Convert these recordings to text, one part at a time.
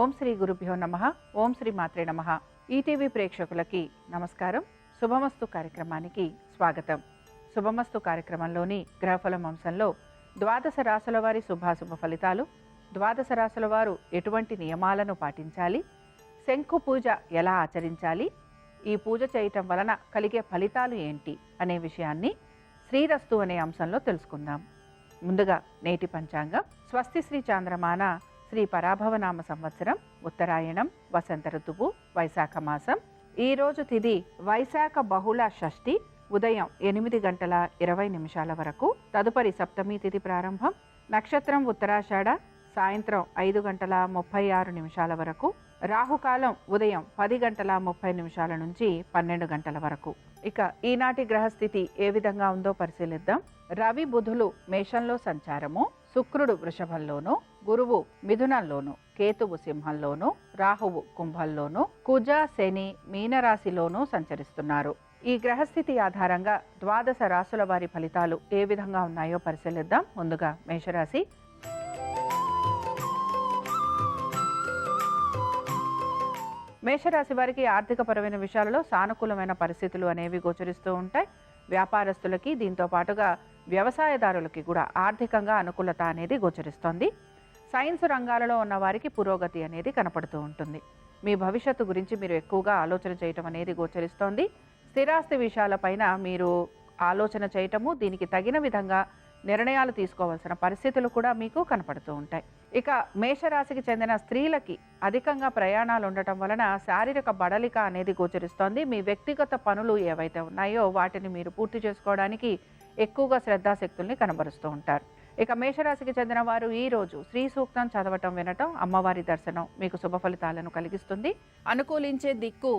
ఓం శ్రీ గురుభ్యో నమః. ఓం శ్రీ మాత్రే నమః. ఈటీవీ ప్రేక్షకులకి నమస్కారం. శుభమస్తు కార్యక్రమానికి స్వాగతం. శుభమస్తు కార్యక్రమంలోని గ్రహఫలం అంశంలో ద్వాదశ రాశుల వారి శుభాశుభ ఫలితాలు, ద్వాదశ రాశుల వారు ఎటువంటి నియమాలను పాటించాలి, శంఖు పూజ ఎలా ఆచరించాలి, ఈ పూజ చేయటం వలన కలిగే ఫలితాలు ఏంటి అనే విషయాన్ని శ్రీరస్తు అనే అంశంలో తెలుసుకుందాం. ముందుగా నేటి పంచాంగం. స్వస్తి శ్రీ చాంద్రమాన శ్రీ పరాభవనామ సంవత్సరం, ఉత్తరాయణం, వసంత ఋతువు, వైశాఖ మాసం. ఈరోజు తిథి వైశాఖ బహుళ షష్ఠి, ఉదయం 8:20 వరకు. తదుపరి సప్తమి తిథి ప్రారంభం. నక్షత్రం ఉత్తరాషాఢ, సాయంత్రం 5:36 వరకు. రాహుకాలం ఉదయం 10:30 నుంచి 12 వరకు. ఇక ఈనాటి గ్రహస్థితి ఏ విధంగా ఉందో పరిశీలిద్దాం. రవి బుధులు మేషంలో సంచారము, శుక్రుడు వృషభంలోను, గురువు మిథునంలోను, కేతువు సింహంలోను, రాహువు కుంభంలోను, కుజ శని మీనరాశిలోనూ సంచరిస్తున్నారు. ఈ గ్రహస్థితి ఆధారంగా ద్వాదశ రాశుల వారి ఫలితాలు ఏ విధంగా ఉన్నాయో పరిశీలిద్దాం. ముందుగా మేషరాశి. మేషరాశి వారికి ఆర్థికపరమైన విషయాలలో సానుకూలమైన పరిస్థితులు అనేవి గోచరిస్తూ ఉంటాయి. వ్యాపారస్తులకి, దీంతో పాటుగా వ్యవసాయదారులకి కూడా ఆర్థికంగా అనుకూలత అనేది గోచరిస్తోంది. సైన్స్ రంగాలలో ఉన్న వారికి పురోగతి అనేది కనపడుతూ ఉంటుంది. మీ భవిష్యత్తు గురించి మీరు ఎక్కువగా ఆలోచన చేయటం అనేది గోచరిస్తోంది. స్థిరాస్తి విషయాలపైన మీరు ఆలోచన చేయటము, దీనికి తగిన విధంగా నిర్ణయాలు తీసుకోవాల్సిన పరిస్థితులు కూడా మీకు కనపడుతూ ఉంటాయి. ఇక మేషరాశికి చెందిన స్త్రీలకి అధికంగా ప్రయాణాలు ఉండటం వలన శారీరక బడలిక అనేది గోచరిస్తోంది. మీ వ్యక్తిగత పనులు ఏవైతే ఉన్నాయో వాటిని మీరు పూర్తి చేసుకోవడానికి ఎక్కువగా శ్రద్ధాశక్తుల్ని కనబరుస్తూ ఉంటారు. ఇక మేషరాశికి చెందిన వారు ఈ రోజు శ్రీ సూక్తం చదవటం, వినటం, అమ్మవారి దర్శనం మీకు శుభ ఫలితాలను కలిగిస్తుంది. అనుకూలించే దిక్కు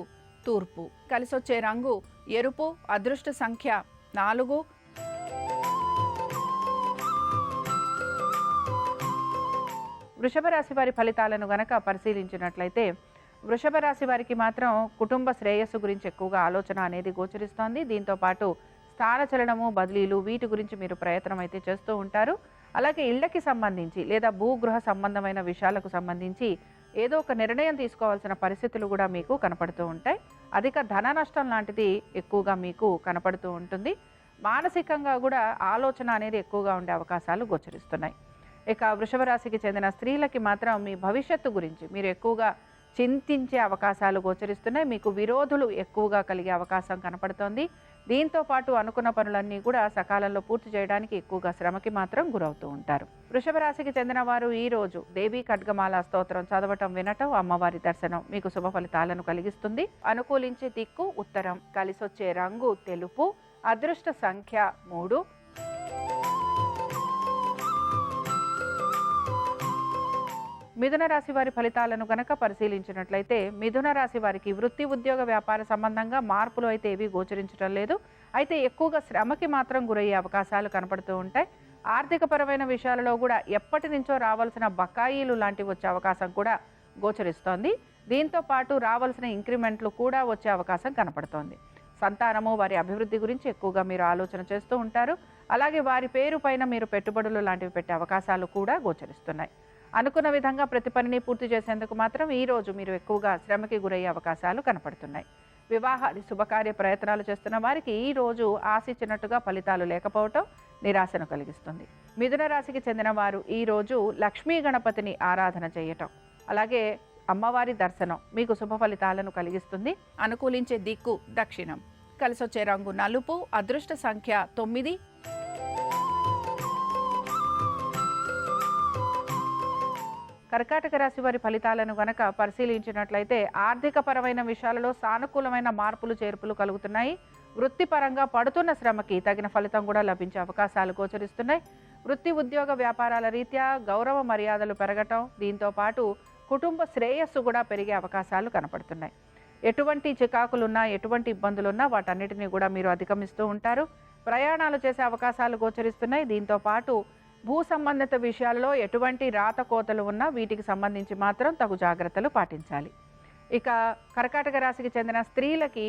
తూర్పు, కలిసొచ్చే రంగు ఎరుపు, అదృష్ట సంఖ్య 4. వృషభ రాశి వారి ఫలితాలను గనక పరిశీలించినట్లయితే వృషభ రాశి వారికి మాత్రం కుటుంబ శ్రేయస్సు గురించి ఎక్కువగా ఆలోచన అనేది గోచరిస్తోంది. దీంతో పాటు స్థానచలనము, బదిలీలు, వీటి గురించి మీరు ప్రయత్నం అయితే చేస్తూ ఉంటారు. అలాగే ఇళ్లకి సంబంధించి లేదా భూగృహ సంబంధమైన విషయాలకు సంబంధించి ఏదో ఒక నిర్ణయం తీసుకోవాల్సిన పరిస్థితులు కూడా మీకు కనపడుతూ ఉంటాయి. అధిక ధన నష్టం లాంటిది ఎక్కువగా మీకు కనపడుతూ ఉంటుంది. మానసికంగా కూడా ఆలోచన అనేది ఎక్కువగా ఉండే అవకాశాలు గోచరిస్తున్నాయి. ఇక వృషభ రాశికి చెందిన స్త్రీలకి మాత్రం మీ భవిష్యత్తు గురించి మీరు ఎక్కువగా చింతించే అవకాశాలు గోచరిస్తున్నాయి. మీకు విరోధులు ఎక్కువగా కలిగే అవకాశం కనపడుతోంది. దీంతో పాటు అనుకున్న పనులన్నీ కూడా సకాలంలో పూర్తి చేయడానికి ఎక్కువగా శ్రమకి మాత్రం గురవుతూ ఉంటారు. వృషభ రాశికి చెందిన వారు ఈ రోజు దేవీ ఖడ్గమాల స్తోత్రం చదవటం, వినటం, అమ్మవారి దర్శనం మీకు శుభ ఫలితాలను కలిగిస్తుంది. అనుకూలించే దిక్కు ఉత్తరం, కలిసొచ్చే రంగు తెలుపు, అదృష్ట సంఖ్య 3. మిథున రాశి వారి ఫలితాలను గనక పరిశీలించినట్లయితే మిథున రాశి వారికి వృత్తి, ఉద్యోగ, వ్యాపార సంబంధంగా మార్పులు అయితే ఏవి గోచరించడం లేదు. అయితే ఎక్కువగా శ్రమకి మాత్రం గురయ్యే అవకాశాలు కనపడుతూ ఉంటాయి. ఆర్థికపరమైన విషయాలలో కూడా ఎప్పటి నుంచో రావాల్సిన బకాయిలు లాంటివి వచ్చే అవకాశం కూడా గోచరిస్తోంది. దీంతో పాటు రావాల్సిన ఇంక్రిమెంట్లు కూడా వచ్చే అవకాశం కనపడుతోంది. సంతానము, వారి అభివృద్ధి గురించి ఎక్కువగా మీరు ఆలోచన చేస్తూ ఉంటారు. అలాగే వారి పేరు పైన మీరు పెట్టుబడులు లాంటివి పెట్టే అవకాశాలు కూడా గోచరిస్తున్నాయి. అనుకున్న విధంగా ప్రతి పనిని పూర్తి చేసేందుకు మాత్రం ఈ రోజు మీరు ఎక్కువగా శ్రమకి గురయ్యే అవకాశాలు కనపడుతున్నాయి. వివాహాది శుభకార్య ప్రయత్నాలు చేస్తున్న వారికి ఈ రోజు ఆశించినట్టుగా ఫలితాలు లేకపోవటం నిరాశను కలిగిస్తుంది. మిథున రాశికి చెందిన వారు ఈ రోజు లక్ష్మీ గణపతిని ఆరాధన చేయటం, అలాగే అమ్మవారి దర్శనం మీకు శుభ ఫలితాలను కలిగిస్తుంది. అనుకూలించే దిక్కు దక్షిణం, కలిసొచ్చే రంగు నలుపు, అదృష్ట సంఖ్య 9. కర్కాటక రాశి వారి ఫలితాలను గనక పరిశీలించినట్లయితే ఆర్థికపరమైన విషయాలలో సానుకూలమైన మార్పులు, చేర్పులు కలుగుతున్నాయి. వృత్తిపరంగా పడుతున్న శ్రమకి తగిన ఫలితం కూడా లభించే అవకాశాలు గోచరిస్తున్నాయి. వృత్తి, ఉద్యోగ, వ్యాపారాల రీత్యా గౌరవ మర్యాదలు పెరగటం, దీంతో పాటు కుటుంబ శ్రేయస్సు కూడా పెరిగే అవకాశాలు కనపడుతున్నాయి. ఎటువంటి చికాకులున్నా, ఎటువంటి ఇబ్బందులున్నా వాటన్నిటినీ కూడా మీరు అధిగమిస్తూ ఉంటారు. ప్రయాణాలు చేసే అవకాశాలు గోచరిస్తున్నాయి. దీంతో పాటు భూ సంబంధిత విషయాల్లో ఎటువంటి రాతకోతలు ఉన్నా వీటికి సంబంధించి మాత్రం తగు జాగ్రత్తలు పాటించాలి. ఇక కర్కాటక రాశికి చెందిన స్త్రీలకి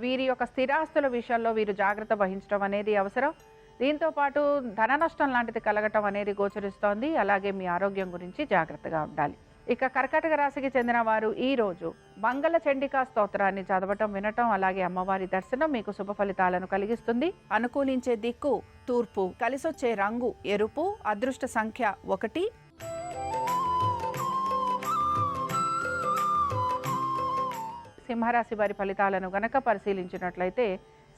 వీరి యొక్క స్థిరాస్తుల విషయాల్లో వీరు జాగ్రత్త వహించడం అనేది అవసరం. దీంతో పాటు ధన నష్టం లాంటిది కలగటం అనేది గోచరిస్తోంది. అలాగే మీ ఆరోగ్యం గురించి జాగ్రత్తగా ఉండాలి. ఇక కర్కాటక రాశికి చెందిన వారు ఈ రోజు మంగళ చండికా స్తోత్రాన్ని చదవటం వినటం అలాగే అమ్మవారి దర్శనం మీకు శుభ ఫలితాలను కలిగిస్తుంది. అనుకూలించే దిక్కు తూర్పు, కలిసొచ్చే రంగు ఎరుపు, అదృష్ట సంఖ్య 1. సింహరాశి వారి ఫలితాలను గనక పరిశీలించినట్లయితే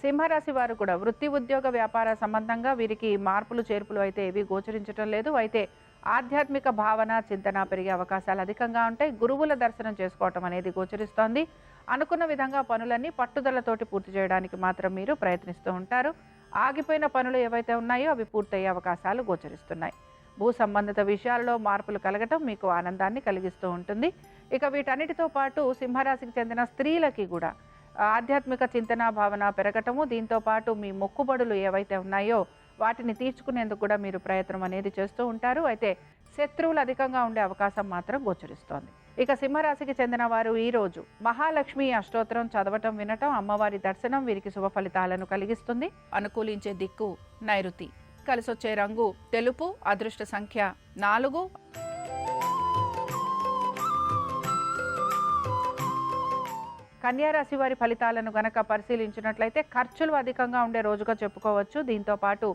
సింహరాశి వారు కూడా వృత్తి ఉద్యోగ వ్యాపార సంబంధంగా వీరికి మార్పులు చేర్పులు అయితే ఏవి గోచరించడం లేదు. అయితే ఆధ్యాత్మిక భావన చింతన పెరిగే అవకాశాలు అధికంగా ఉంటాయి. గురువుల దర్శనం చేసుకోవటం అనేది గోచరిస్తోంది. అనుకున్న విధంగా పనులన్నీ పట్టుదలతోటి పూర్తి చేయడానికి మాత్రం మీరు ప్రయత్నిస్తూ ఉంటారు. ఆగిపోయిన పనులు ఏవైతే ఉన్నాయో అవి పూర్తయ్యే అవకాశాలు గోచరిస్తున్నాయి. భూ సంబంధిత విషయాల్లో మార్పులు కలగటం మీకు ఆనందాన్ని కలిగిస్తూ ఉంటుంది. ఇక వీటన్నిటితో పాటు సింహరాశికి చెందిన స్త్రీలకి కూడా ఆధ్యాత్మిక చింతన భావన పెరగటము, దీంతో పాటు మీ మొక్కుబడులు ఏవైతే ఉన్నాయో వాటిని తీర్చుకునేందుకు కూడా మీరు ప్రయత్నం అనేది చేస్తూ ఉంటారు. అయితే శత్రువులు అధికంగా ఉండే అవకాశం మాత్రం గోచరిస్తోంది. ఇక సింహరాశికి చెందిన వారు ఈ రోజు మహాలక్ష్మి అష్టోత్తరం చదవటం వినటం అమ్మవారి దర్శనం వీరికి శుభ ఫలితాలను కలిగిస్తుంది. అనుకూలించే దిక్కు నైరుతి, కలిసొచ్చే రంగు తెలుపు, అదృష్ట సంఖ్య 4. కన్యారాశి వారి ఫలితాలను గనక పరిశీలించినట్లయితే ఖర్చులు అధికంగా ఉండే రోజుగా చెప్పుకోవచ్చు. దీంతో పాటు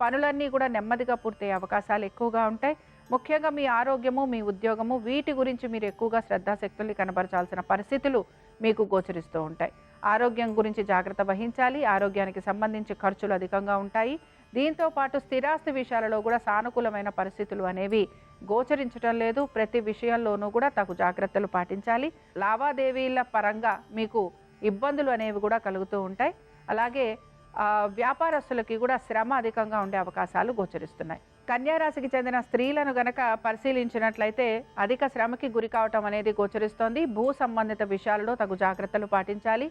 పనులన్నీ కూడా నెమ్మదిగా పూర్తయ్యే అవకాశాలు ఎక్కువగా ఉంటాయి. ముఖ్యంగా మీ ఆరోగ్యము, మీ ఉద్యోగము వీటి గురించి మీరు ఎక్కువగా శ్రద్ధాశక్తుల్ని కనబరచాల్సిన పరిస్థితులు మీకు గోచరిస్తూ ఉంటాయి. ఆరోగ్యం గురించి జాగ్రత్త వహించాలి. ఆరోగ్యానికి సంబంధించి ఖర్చులు అధికంగా ఉంటాయి. దీంతో పాటు స్థిరాస్తి విషయాలలో కూడా సానుకూలమైన పరిస్థితులు అనేవి గోచరించడం లేదు. ప్రతి విషయంలోనూ కూడా తగు జాగ్రత్తలు పాటించాలి. లావాదేవీల పరంగా మీకు ఇబ్బందులు అనేవి కూడా కలుగుతూ ఉంటాయి. అలాగే వ్యాపారస్తులకి కూడా శ్రమ అధికంగా ఉండే అవకాశాలు గోచరిస్తున్నాయి. కన్యారాశికి చెందిన స్త్రీలను గనక పరిశీలించినట్లయితే అధిక శ్రమకి గురి కావటం అనేది గోచరిస్తోంది. భూ సంబంధిత విషయాలలో తగు జాగ్రత్తలు పాటించాలి.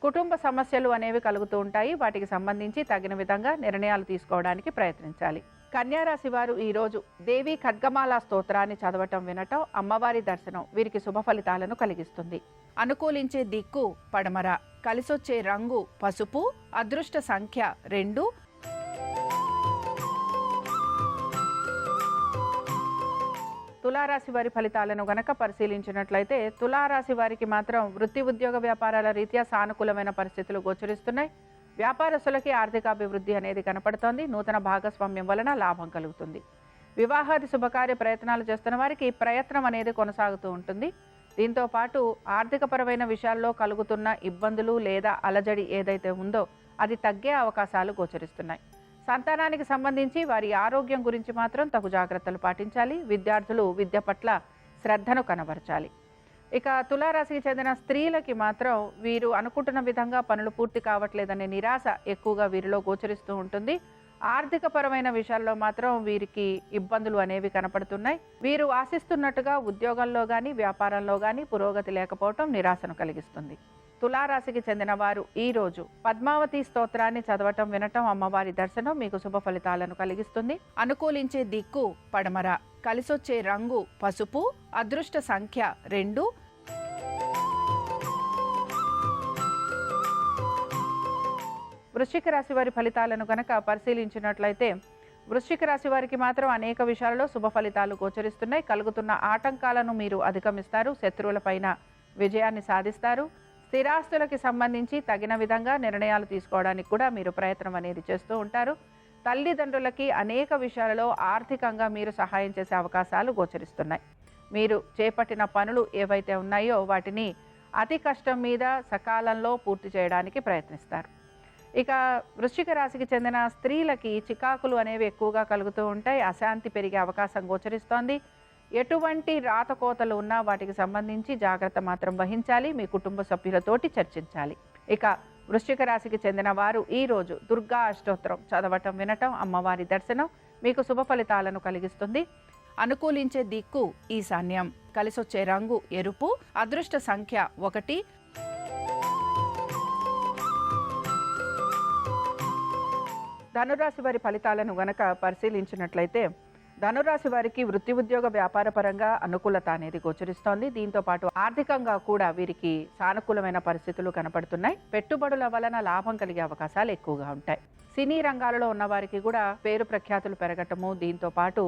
కుటుంబ సమస్యలు అనేవి కలుగుతూ ఉంటాయి. వాటికి సంబంధించి తగిన విధంగా నిర్ణయాలు తీసుకోవడానికి ప్రయత్నించాలి. కన్యారాశి వారు ఈరోజు దేవి ఖడ్గమాల స్తోత్రాన్ని చదవటం వినటం అమ్మవారి దర్శనం వీరికి శుభ ఫలితాలను కలిగిస్తుంది. అనుకూలించే దిక్కు పడమర, కలిసొచ్చే రంగు పసుపు, అదృష్ట సంఖ్య 2. తులారాశి వారి ఫలితాలను గనక పరిశీలించినట్లయితే తులారాశి వారికి మాత్రం వృత్తి ఉద్యోగ వ్యాపారాల రీత్యా సానుకూలమైన పరిస్థితులు గోచరిస్తున్నాయి. వ్యాపారస్తులకి ఆర్థికాభివృద్ధి అనేది కనపడుతోంది. నూతన భాగస్వామ్యం వలన లాభం కలుగుతుంది. వివాహాది శుభకార్య ప్రయత్నాలు చేస్తున్న వారికి ప్రయత్నం అనేది కొనసాగుతూ ఉంటుంది. దీంతో పాటు ఆర్థికపరమైన విషయాల్లో కలుగుతున్న ఇబ్బందులు లేదా అలజడి ఏదైతే ఉందో అది తగ్గే అవకాశాలు గోచరిస్తున్నాయి. సంతానానికి సంబంధించి వారి ఆరోగ్యం గురించి మాత్రం తగు జాగ్రత్తలు పాటించాలి. విద్యార్థులు విద్య పట్ల శ్రద్ధను కనబరచాలి. ఇక తులారాశికి చెందిన స్త్రీలకి మాత్రం వీరు అనుకుంటున్న విధంగా పనులు పూర్తి కావట్లేదనే నిరాశ ఎక్కువగా వీరిలో గోచరిస్తూ ఉంటుంది. ఆర్థికపరమైన విషయాల్లో మాత్రం వీరికి ఇబ్బందులు అనేవి కనపడుతున్నాయి. వీరు ఆశిస్తున్నట్టుగా ఉద్యోగంలో కానీ వ్యాపారంలో కానీ పురోగతి లేకపోవటం నిరాశను కలిగిస్తుంది. తులారాశికి చెందిన వారు ఈ రోజు పద్మావతి స్తోత్రాన్ని చదవటం వినటం అమ్మవారి దర్శనం మీకు శుభ ఫలితాలను కలిగిస్తుంది. అనుకూలించే దిక్కు పడమర, కలిసొచ్చే రంగు పసుపు, అదృష్ట సంఖ్య 2. వృశ్చిక రాశి వారి ఫలితాలను గనక పరిశీలించినట్లయితే వృశ్చిక రాశి వారికి మాత్రం అనేక విషయాలలో శుభ ఫలితాలు గోచరిస్తున్నాయి. కలుగుతున్న ఆటంకాలను మీరు అధిగమిస్తారు. శత్రువులపైన విజయాన్ని సాధిస్తారు. స్థిరాస్తులకి సంబంధించి తగిన విధంగా నిర్ణయాలు తీసుకోవడానికి కూడా మీరు ప్రయత్నం అనేది చేస్తూ ఉంటారు. తల్లిదండ్రులకి అనేక విషయాలలో ఆర్థికంగా మీరు సహాయం చేసే అవకాశాలు గోచరిస్తున్నాయి. మీరు చేపట్టిన పనులు ఏవైతే ఉన్నాయో వాటిని అతి కష్టం మీద సకాలంలో పూర్తి చేయడానికి ప్రయత్నిస్తారు. ఇక వృశ్చిక రాశికి చెందిన స్త్రీలకి చికాకులు అనేవి ఎక్కువగా కలుగుతూ ఉంటాయి. అశాంతి పెరిగే అవకాశం గోచరిస్తోంది. ఎటువంటి రాతకోతలు ఉన్నా వాటికి సంబంధించి జాగ్రత్త మాత్రం వహించాలి. మీ కుటుంబ సభ్యులతోటి చర్చించాలి. ఇక వృశ్చిక రాశికి చెందిన వారు ఈరోజు దుర్గా అష్టోత్తరం చదవటం వినటం అమ్మవారి దర్శనం మీకు శుభ ఫలితాలను కలిగిస్తుంది. అనుకూలించే దిక్కు ఈశాన్యం, కలిసొచ్చే రంగు ఎరుపు, అదృష్ట సంఖ్య 1. ధనురాశి వారి ఫలితాలను గనక పరిశీలించినట్లయితే ధనురాశి వారికి వృత్తి ఉద్యోగ వ్యాపార పరంగా అనుకూలత అనేది గోచరిస్తోంది. దీంతో పాటు ఆర్థికంగా కూడా వీరికి సానుకూలమైన పరిస్థితులు కనపడుతున్నాయి. పెట్టుబడుల వలన లాభం కలిగే అవకాశాలు ఎక్కువగా ఉంటాయి. సినీ రంగాలలో ఉన్న వారికి కూడా పేరు ప్రఖ్యాతులు పెరగటము, దీంతో పాటు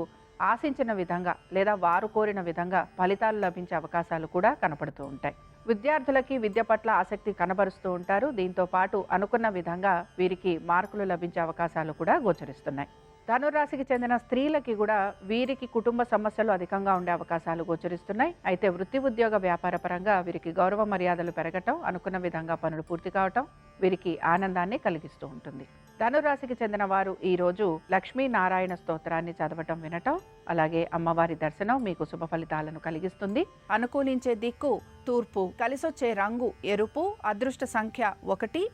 ఆశించిన విధంగా లేదా వారు కోరిన విధంగా ఫలితాలు లభించే అవకాశాలు కూడా కనపడుతూ ఉంటాయి. విద్యార్థులకి విద్య పట్ల ఆసక్తి కనబరుస్తూ ఉంటారు. దీంతో పాటు అనుకున్న విధంగా వీరికి మార్కులు లభించే అవకాశాలు కూడా గోచరిస్తున్నాయి. ధనురాశికి చెందిన స్త్రీలకి కూడా వీరికి కుటుంబ సమస్యలు అధికంగా ఉండే అవకాశాలు గోచరిస్తున్నాయి. అయితే వృత్తి ఉద్యోగ వ్యాపార పరంగా వీరికి గౌరవ మర్యాదలు పెరగటం, అనుకున్న విధంగా పనులు పూర్తి కావటం వీరికి ఆనందాన్ని కలిగిస్తూ ఉంటుంది. ధనురాశికి చెందిన వారు ఈ రోజు లక్ష్మీనారాయణ స్తోత్రాన్ని చదవటం, వినటం, అలాగే అమ్మవారి దర్శనం మీకు శుభ ఫలితాలను కలిగిస్తుంది. అనుకూలించే దిక్కు తూర్పు, కలిసొచ్చే రంగు ఎరుపు, అదృష్ట సంఖ్య 1.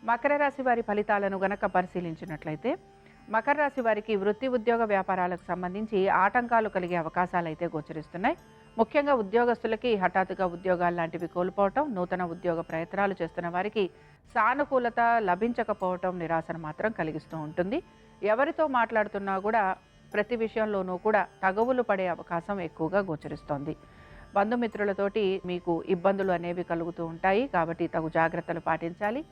మకర రాశి వారి ఫలితాలను గనక పరిశీలించినట్లయితే మకర రాశి వారికి వృత్తి ఉద్యోగ వ్యాపారాలకు సంబంధించి ఆటంకాలు కలిగే అవకాశాలు అయితే గోచరిస్తున్నాయి. ముఖ్యంగా ఉద్యోగస్తులకి హఠాత్తుగా ఉద్యోగాలు లాంటివి కోల్పోవటం, నూతన ఉద్యోగ ప్రయత్నాలు చేస్తున్న వారికి సానుకూలత లభించకపోవటం నిరాశను మాత్రం కలిగిస్తూ ఉంటుంది. ఎవరితో మాట్లాడుతున్నా కూడా ప్రతి విషయంలోనూ కూడా తగవులు పడే అవకాశం ఎక్కువగా గోచరిస్తోంది. బంధుమిత్రులతోటి మీకు ఇబ్బందులు అనేవి కలుగుతూ ఉంటాయి. కాబట్టి తగు జాగ్రత్తలు పాటించాలి.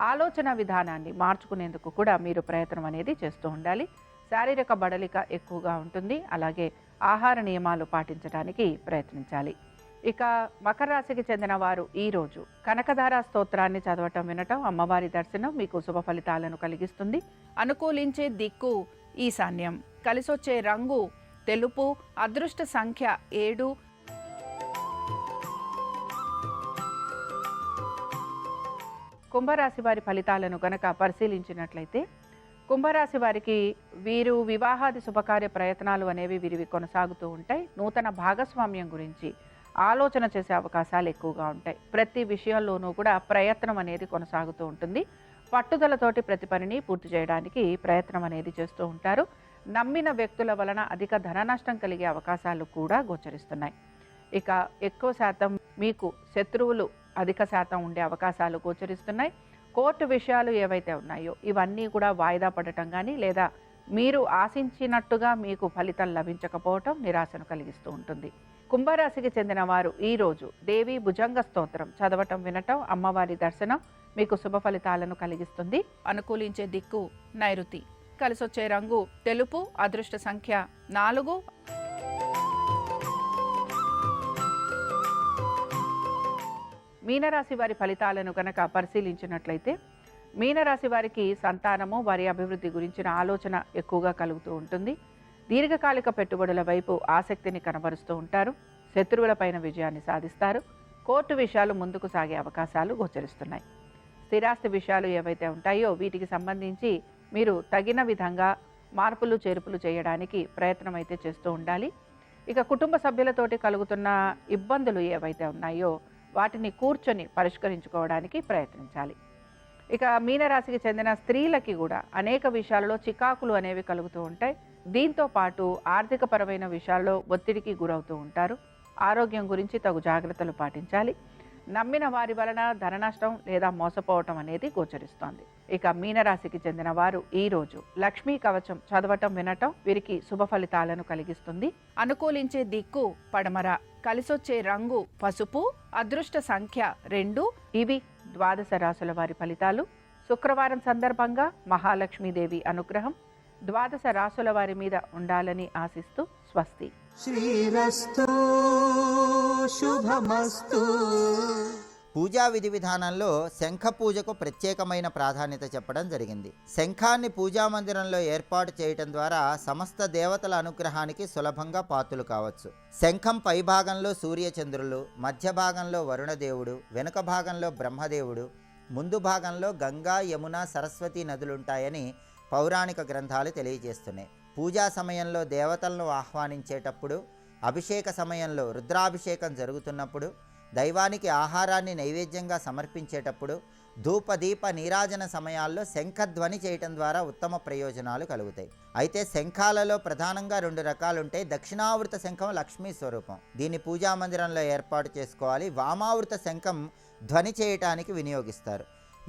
ఆలోచన విధానాన్ని మార్చుకునేందుకు కూడా మీరు ప్రయత్నం అనేది చేస్తూ ఉండాలి. శారీరక బడలిక ఎక్కువగా ఉంటుంది. అలాగే ఆహార నియమాలు పాటించడానికి ప్రయత్నించాలి. ఇక మకర రాశికి చెందిన వారు ఈరోజు కనకధార స్తోత్రాన్ని చదవటం, వినటం, అమ్మవారి దర్శనం మీకు శుభ ఫలితాలను కలిగిస్తుంది. అనుకూలించే దిక్కు ఈశాన్యం, కలిసొచ్చే రంగు తెలుపు, అదృష్ట సంఖ్య 7. కుంభరాశి వారి ఫలితాలను గనక పరిశీలించినట్లయితే కుంభరాశి వారికి వీరు వివాహాది శుభకార్య ప్రయత్నాలు అనేవి వీరివి కొనసాగుతూ ఉంటాయి. నూతన భాగస్వామ్యం గురించి ఆలోచన చేసే అవకాశాలు ఎక్కువగా ఉంటాయి. ప్రతి విషయంలోనూ కూడా ప్రయత్నం అనేది కొనసాగుతూ ఉంటుంది. పట్టుదలతోటి ప్రతి పనిని పూర్తి చేయడానికి ప్రయత్నం అనేది చేస్తూ ఉంటారు. నమ్మిన వ్యక్తుల వలన అధిక ధన నష్టం కలిగే అవకాశాలు కూడా గోచరిస్తున్నాయి. ఇక ఎక్కువ శాతం మీకు శత్రువులు అధిక శాతం ఉండే అవకాశాలు గోచరిస్తున్నాయి. కోర్టు విషయాలు ఏవైతే ఉన్నాయో ఇవన్నీ కూడా వాయిదా పడటం కానీ లేదా మీరు ఆశించినట్టుగా మీకు ఫలితం లభించకపోవటం నిరాశను కలిగిస్తూ ఉంటుంది. కుంభరాశికి చెందిన వారు ఈరోజు దేవి భుజంగ స్తోత్రం చదవటం, వినటం, అమ్మవారి దర్శనం మీకు శుభ ఫలితాలను కలిగిస్తుంది. అనుకూలించే దిక్కు నైరుతి, కలిసొచ్చే రంగు తెలుపు, అదృష్ట సంఖ్య 4. మీనరాశి వారి ఫలితాలను కనుక పరిశీలించినట్లయితే మీనరాశి వారికి సంతానము, వారి అభివృద్ధి గురించిన ఆలోచన ఎక్కువగా కలుగుతూ ఉంటుంది. దీర్ఘకాలిక పెట్టుబడుల వైపు ఆసక్తిని కనబరుస్తూ ఉంటారు. శత్రువులపైన విజయాన్ని సాధిస్తారు. కోర్టు విషయాలు ముందుకు సాగే అవకాశాలు గోచరిస్తున్నాయి. స్థిరాస్తి విషయాలు ఏవైతే ఉంటాయో వీటికి సంబంధించి మీరు తగిన విధంగా మార్పులు చేర్పులు చేయడానికి ప్రయత్నం అయితే చేస్తూ ఉండాలి. ఇక కుటుంబ సభ్యులతోటి కలుగుతున్న ఇబ్బందులు ఏవైతే ఉన్నాయో వాటిని కూర్చొని పరిష్కరించుకోవడానికి ప్రయత్నించాలి. ఇక మీనరాశికి చెందిన స్త్రీలకి కూడా అనేక విషయాలలో చికాకులు అనేవి కలుగుతూ ఉంటాయి. దీంతో పాటు ఆర్థికపరమైన విషయాల్లో ఒత్తిడికి గురవుతూ ఉంటారు. ఆరోగ్యం గురించి తగు జాగ్రత్తలు పాటించాలి. నమ్మిన వారి వలన ధన నష్టం లేదా మోసపోవటం అనేది గోచరిస్తోంది. ఇక మీనరాశికి చెందిన వారు ఈరోజు లక్ష్మీ కవచం చదవటం, వినటం వీరికి శుభ ఫలితాలను కలిగిస్తుంది. అనుకూలించే దిక్కు పడమర, కలిసొచ్చే రంగు పసుపు, అదృష్ట సంఖ్య 2. ఇవి ద్వాదశ రాశుల వారి ఫలితాలు. శుక్రవారం సందర్భంగా మహాలక్ష్మీదేవి అనుగ్రహం ద్వాదశ రాశుల వారి మీద ఉండాలని ఆశిస్తూ స్వస్తి. శ్రీరస్తు శుభమస్తు. పూజా విధి విధానంలో శంఖ పూజకు ప్రత్యేకమైన ప్రాధాన్యత చెప్పడం జరిగింది. శంఖాన్ని పూజా మందిరంలో ఏర్పాటు చేయటం ద్వారా సమస్త దేవతల అనుగ్రహానికి సులభంగా పాత్రులు కావచ్చు. శంఖం పై భాగంలో సూర్యచంద్రులు, మధ్య భాగంలో వరుణదేవుడు, వెనుక భాగంలో బ్రహ్మదేవుడు, ముందు భాగంలో గంగా, యమున, సరస్వతి నదులుంటాయని పౌరాణిక గ్రంథాలు తెలియజేస్తున్నాయి. పూజా సమయంలో దేవతలను ఆహ్వానించేటప్పుడు, అభిషేక సమయంలో రుద్రాభిషేకం జరుగుతున్నప్పుడు, దైవానికి ఆహారాన్ని నైవేద్యంగా సమర్పించేటప్పుడు, ధూపదీప నీరాజన సమయాల్లో శంఖధ్వని చేయటం ద్వారా ఉత్తమ ప్రయోజనాలు కలుగుతాయి. అయితే శంఖాలలో ప్రధానంగా 2 రకాలుంటాయి. దక్షిణావృత శంఖం లక్ష్మీ స్వరూపం, దీన్ని పూజా మందిరంలో ఏర్పాటు చేసుకోవాలి. వామావృత శంఖం ధ్వని చేయటానికి వినియోగిస్తారు.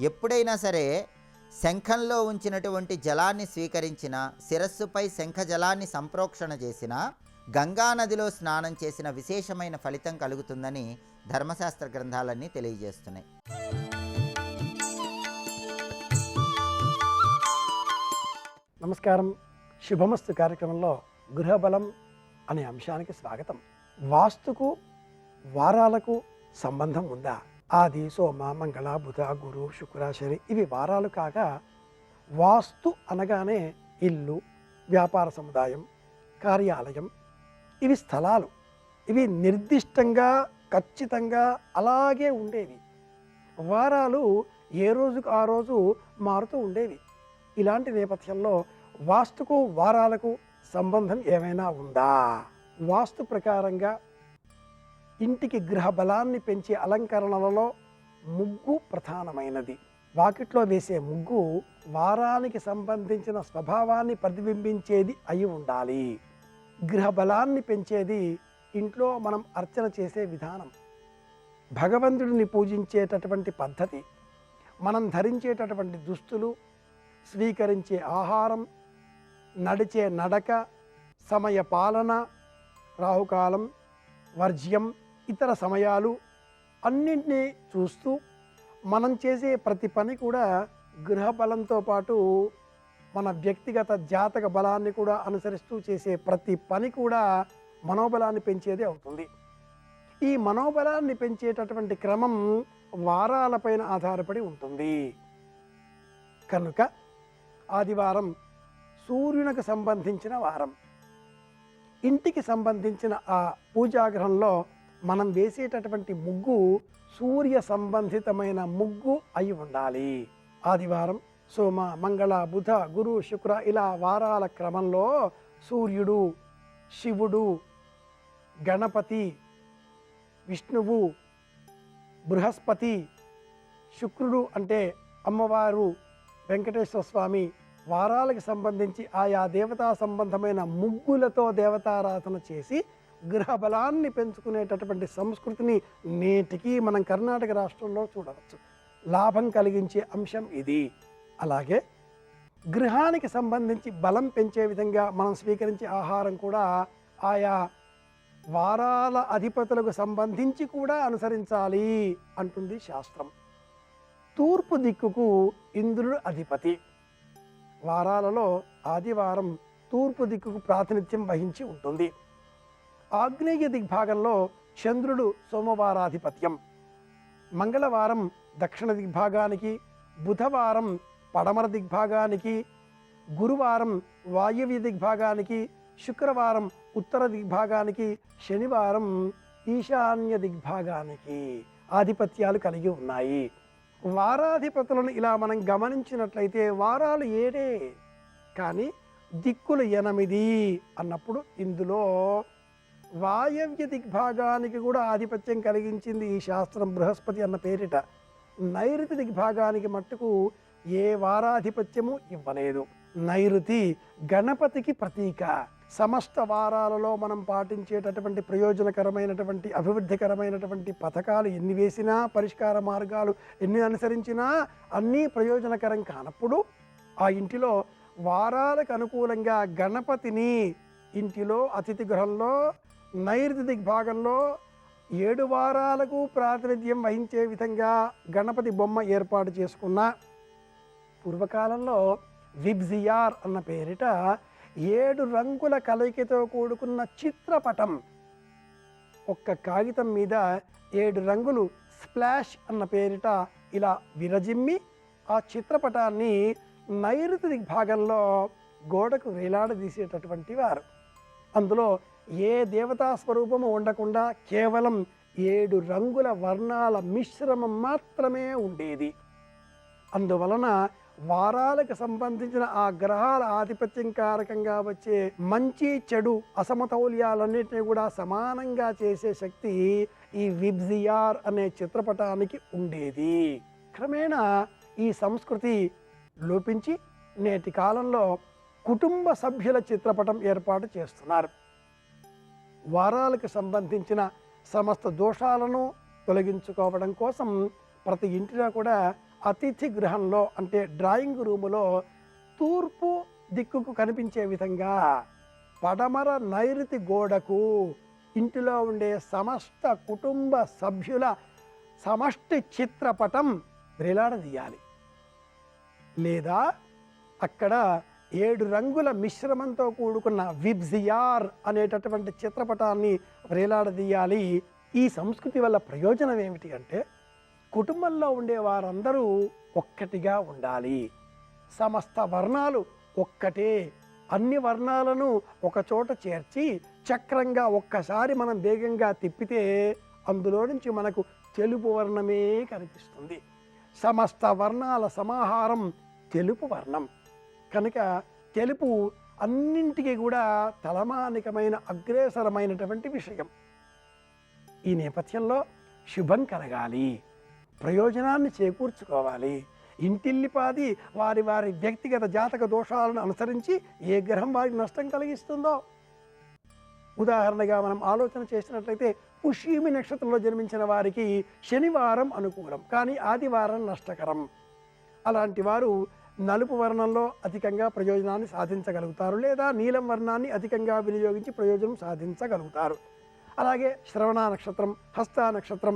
ఎప్పుడైనా సరే శంఖంలో ఉంచినటువంటి జలాన్ని స్వీకరించిన, శిరస్సుపై శంఖ జలాన్ని సంప్రోక్షణ చేసిన, గంగానదిలో స్నానం చేసిన విశేషమైన ఫలితం కలుగుతుందని ధర్మశాస్త్ర గ్రంథాలన్నీ తెలియజేస్తున్నాయి. నమస్కారం. శుభమస్తు కార్యక్రమంలో గృహబలం అనే అంశానికి స్వాగతం. వాస్తుకు వారాలకు సంబంధం ఉందా? ఆది, సోమ, మంగళ, బుధ, గురు, శుక్ర, శని ఇవి వారాలు కాగా వాస్తు అనగానే ఇల్లు, వ్యాపార సముదాయం, కార్యాలయం, ఇవి స్థలాలు. ఇవి నిర్దిష్టంగా ఖచ్చితంగా అలాగే ఉండేవి. వారాలు ఏ రోజుకు ఆ రోజు మారుతూ ఉండేవి. ఇలాంటి నేపథ్యంలో వాస్తుకు వారాలకు సంబంధం ఏమైనా ఉందా? వాస్తు ప్రకారంగా ఇంటికి గృహ బలాన్ని పెంచే అలంకరణలలో ముగ్గు ప్రధానమైనది. వాకిట్లో వేసే ముగ్గు వారానికి సంబంధించిన స్వభావాన్ని ప్రతిబింబించేది అయి ఉండాలి. గృహ బలాన్ని పెంచేది ఇంట్లో మనం అర్చన చేసే విధానం, భగవంతుడిని పూజించేటటువంటి పద్ధతి, మనం ధరించేటటువంటి దుస్తులు, స్వీకరించే ఆహారం, నడిచే నడక, సమయ పాలన, రాహుకాలం, వర్జ్యం, ఇతర సమయాలు అన్నింటినీ చూస్తూ మనం చేసే ప్రతి పని కూడా గృహ బలంతో పాటు మన వ్యక్తిగత జాతక బలాన్ని కూడా అనుసరిస్తూ చేసే ప్రతి పని కూడా మనోబలాన్ని పెంచేదే అవుతుంది. ఈ మనోబలాన్ని పెంచేటటువంటి క్రమం వారాలపైన ఆధారపడి ఉంటుంది. కనుక ఆదివారం సూర్యునికి సంబంధించిన వారం. ఇంటికి సంబంధించిన ఆ పూజాగ్రహంలో మనం వేసేటటువంటి ముగ్గు సూర్య సంబంధితమైన ముగ్గు అయి ఉండాలి. ఆదివారం, సోమ, మంగళ, బుధ, గురు, శుక్ర ఇలా వారాల క్రమంలో సూర్యుడు, శివుడు, గణపతి, విష్ణువు, బృహస్పతి, శుక్రుడు అంటే అమ్మవారు, వెంకటేశ్వర స్వామి వారాలకు సంబంధించి ఆయా దేవతా సంబంధమైన ముగ్గులతో దేవతారాధన చేసి గృహ బలాన్ని పెంచుకునేటటువంటి సంస్కృతిని నేటికి మనం కర్ణాటక రాష్ట్రంలో చూడవచ్చు. లాభం కలిగించే అంశం ఇది. అలాగే గృహానికి సంబంధించి బలం పెంచే విధంగా మనం స్వీకరించే ఆహారం కూడా ఆయా వారాల అధిపతులకు సంబంధించి కూడా అనుసరించాలి అంటుంది శాస్త్రం. తూర్పు దిక్కుకు ఇంద్రుడు అధిపతి. వారాలలో ఆదివారం తూర్పు దిక్కుకు ప్రాతినిధ్యం వహించి ఉంటుంది. ఆగ్నేయ దిగ్భాగంలో చంద్రుడు సోమవారాధిపత్యం, మంగళవారం దక్షిణ దిగ్భాగానికి, బుధవారం పడమర దిగ్భాగానికి, గురువారం వాయవ్య దిగ్భాగానికి, శుక్రవారం ఉత్తర దిగ్భాగానికి, శనివారం ఈశాన్య దిగ్భాగానికి ఆధిపత్యాలు కలిగి ఉన్నాయి. వారాధిపతులను ఇలా మనం గమనించినట్లయితే వారాలు 7 కానీ దిక్కులు 8 అన్నప్పుడు ఇందులో వాయవ్య దిగ్భాగానికి కూడా ఆధిపత్యం కలిగించింది ఈ శాస్త్రం బృహస్పతి అన్న పేరిట. నైరుతి దిగ్భాగానికి మట్టుకు ఏ వారాధిపత్యము ఇవ్వలేదు. నైరుతి గణపతికి ప్రతీక. సమస్త వారాలలో మనం పాటించేటటువంటి ప్రయోజనకరమైనటువంటి అభివృద్ధికరమైనటువంటి పథకాలు ఎన్ని వేసినా, పరిష్కార మార్గాలు ఎన్ని అనుసరించినా అన్నీ ప్రయోజనకరం కానప్పుడు ఆ ఇంటిలో వారాలకు అనుకూలంగా గణపతిని ఇంటిలో అతిథి గృహంలో నైరుతి దిగ్భాగంలో 7 వారాలకు ప్రాతినిధ్యం వహించే విధంగా గణపతి బొమ్మ ఏర్పాటు చేసుకున్న పూర్వకాలంలో విబ్జియార్ అన్న పేరిట 7 రంగుల కలయికతో కూడుకున్న చిత్రపటం, ఒక్క కాగితం మీద 7 రంగులు స్ప్లాష్ అన్న పేరిట ఇలా విరజిమ్మి ఆ చిత్రపటాన్ని నైరుతి దిగ్భాగంలో గోడకు వేలాడదీసేటటువంటి వారు. అందులో ఏ దేవతా స్వరూపము ఉండకుండా కేవలం 7 రంగుల వర్ణాల మిశ్రమం మాత్రమే ఉండేది. అందువలన వారాలకు సంబంధించిన ఆ గ్రహాల ఆధిపత్యం కారకంగా వచ్చే మంచి చెడు అసమతౌల్యాలన్నింటినీ కూడా సమానంగా చేసే శక్తి ఈ విబ్జియార్ అనే చిత్రపటానికి ఉండేది. క్రమేణా ఈ సంస్కృతి లోపించి నేటి కాలంలో కుటుంబ సభ్యుల చిత్రపటం ఏర్పాటు చేస్తున్నారు. వారాలకు సంబంధించిన సమస్త దోషాలను తొలగించుకోవడం కోసం ప్రతి ఇంటిలో కూడా అతిథి గృహంలో అంటే డ్రాయింగ్ రూములో తూర్పు దిక్కుకు కనిపించే విధంగా పడమర నైరుతి గోడకు ఇంటిలో ఉండే సమస్త కుటుంబ సభ్యుల సమష్టి చిత్రపటం వేలాడదీయాలి. లేదా అక్కడ 7 రంగుల మిశ్రమంతో కూడుకున్న విబ్జియార్ అనేటటువంటి చిత్రపటాన్ని వేలాడదీయాలి. ఈ సంస్కృతి వల్ల ప్రయోజనం ఏమిటి అంటే కుటుంబంలో ఉండే వారందరూ ఒక్కటిగా ఉండాలి. సమస్త వర్ణాలు ఒక్కటే, అన్ని వర్ణాలను ఒక చోట చేర్చి చక్రంగా ఒక్కసారి మనం వేగంగా తిప్పితే అందులో నుంచి మనకు తెలుపు వర్ణమే కనిపిస్తుంది. సమస్త వర్ణాల సమాహారం తెలుపు వర్ణం కనుక తెలుపు అన్నింటికీ కూడా తలమానికమైన అగ్రేసరమైనటువంటి విషయం. ఈ నేపథ్యంలో శుభం కలగాలి, ప్రయోజనాన్ని చేకూర్చుకోవాలి. ఇంటిల్లిపాది వారి వారి వ్యక్తిగత జాతక దోషాలను అనుసరించి ఏ గ్రహం వారికి నష్టం కలిగిస్తుందో, ఉదాహరణగా మనం ఆలోచన చేసినట్లయితే పుష్యమి నక్షత్రంలో జన్మించిన వారికి శనివారం అనుకూలం, కానీ ఆదివారం నష్టకరం. అలాంటి వారు నలుపు వర్ణంలో అధికంగా ప్రయోజనాన్ని సాధించగలుగుతారు, లేదా నీలం వర్ణాన్ని అధికంగా వినియోగించి ప్రయోజనం సాధించగలుగుతారు. అలాగే శ్రవణ నక్షత్రం, హస్త నక్షత్రం,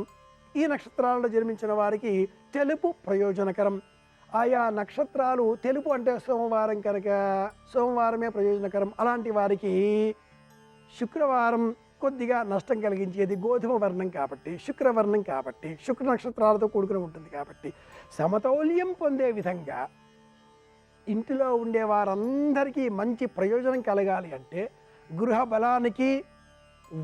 ఈ నక్షత్రాలలో జన్మించిన వారికి తెలుపు ప్రయోజనకరం. ఆయా నక్షత్రాలు తెలుపు అంటే సోమవారం కనుక సోమవారమే ప్రయోజనకరం. అలాంటి వారికి శుక్రవారం కొద్దిగా నష్టం కలిగించేది, గోధుమ వర్ణం కాబట్టి, శుక్రవర్ణం కాబట్టి, శుక్ర నక్షత్రాలతో కూడుకుని ఉంటుంది కాబట్టి సమతౌల్యం పొందే విధంగా ఇంటిలో ఉండే వారందరికీ మంచి ప్రయోజనం కలగాలి అంటే గృహ బలానికి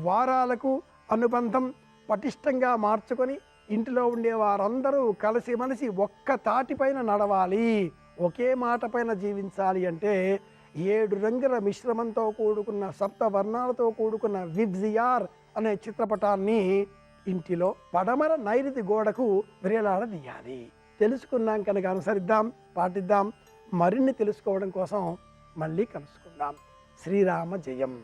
వారాలకు అనుబంధం పటిష్టంగా మార్చుకొని ఇంటిలో ఉండే వారందరూ కలిసిమలిసి ఒక్క తాటిపైన నడవాలి, ఒకే మాట పైన జీవించాలి అంటే 7 రంగుల మిశ్రమంతో కూడుకున్న సప్త వర్ణాలతో కూడుకున్న విబ్జియార్ అనే చిత్రపటాన్ని ఇంటిలో పడమర నైరుతి గోడకు వేలాడదీయాలి. తెలుసుకున్నాం కనుక అనుసరిద్దాం, పాటిద్దాం. మరిన్ని తెలుసుకోవడం కోసం మళ్ళీ కలుసుకుందాం. శ్రీరామ జయం.